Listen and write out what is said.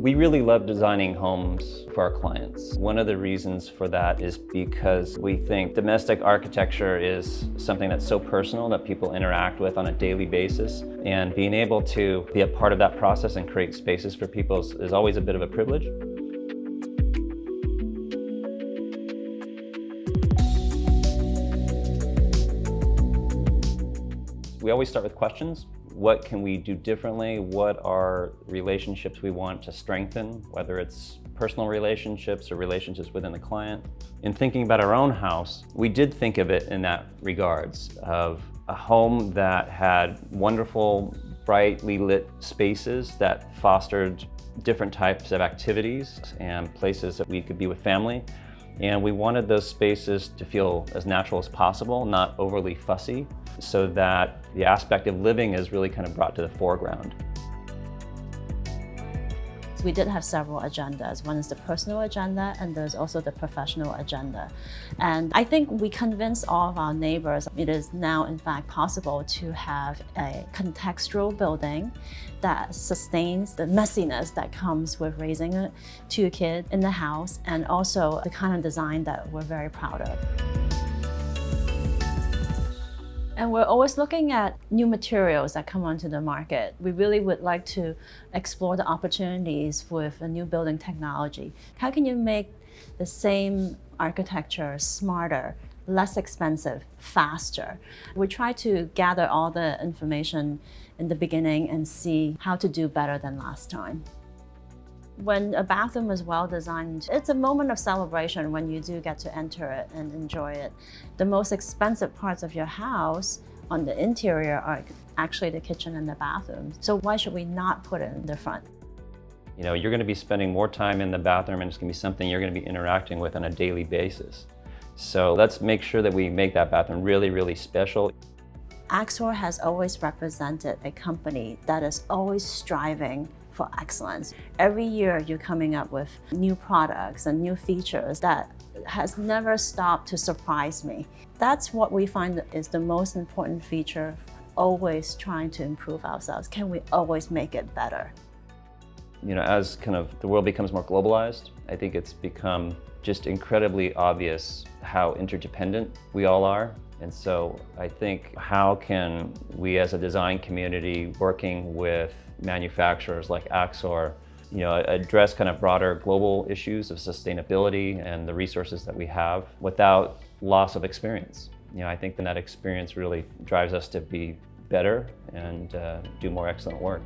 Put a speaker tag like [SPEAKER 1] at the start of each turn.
[SPEAKER 1] We really love designing homes for our clients. One of the reasons for that is because we think domestic architecture is something that's so personal that people interact with on a daily basis. And being able to be a part of that process and create spaces for people is always a bit of a privilege. We always start with questions. What can we do differently? What are relationships we want to strengthen, whether it's personal relationships or relationships within the client? In thinking about our own house, we did think of it in that regards of a home that had wonderful, brightly lit spaces that fostered different types of activities and places that we could be with family. And we wanted those spaces to feel as natural as possible, not overly fussy, so that the aspect of living is really kind of brought to the foreground.
[SPEAKER 2] So we did have several agendas. One is the personal agenda, and there's also the professional agenda. And I think we convinced all of our neighbors it is now, in fact, possible to have a contextual building that sustains the messiness that comes with raising two kids in the house, and also the kind of design that we're very proud of. And we're always looking at new materials that come onto the market. We really would like to explore the opportunities with a new building technology. How can you make the same architecture smarter, less expensive, faster? We try to gather all the information in the beginning and see how to do better than last time. When a bathroom is well designed, it's a moment of celebration when you do get to enter it and enjoy it. The most expensive parts of your house on the interior are actually the kitchen and the bathroom. So why should we not put it in the front?
[SPEAKER 1] You know, you're going to be spending more time in the bathroom, and it's going to be something you're going to be interacting with on a daily basis. So let's make sure that we make that bathroom really, really special.
[SPEAKER 2] AXOR has always represented a company that is always striving for excellence. Every year you're coming up with new products and new features that has never stopped to surprise me. That's what we find is the most important feature, always trying to improve ourselves. Can we always make it better?
[SPEAKER 1] You know, as kind of the world becomes more globalized, I think it's become just incredibly obvious how interdependent we all are. And so I think, how can we as a design community working with manufacturers like AXOR, you know, address kind of broader global issues of sustainability and the resources that we have without loss of experience? You know, I think that experience really drives us to be better and do more excellent work.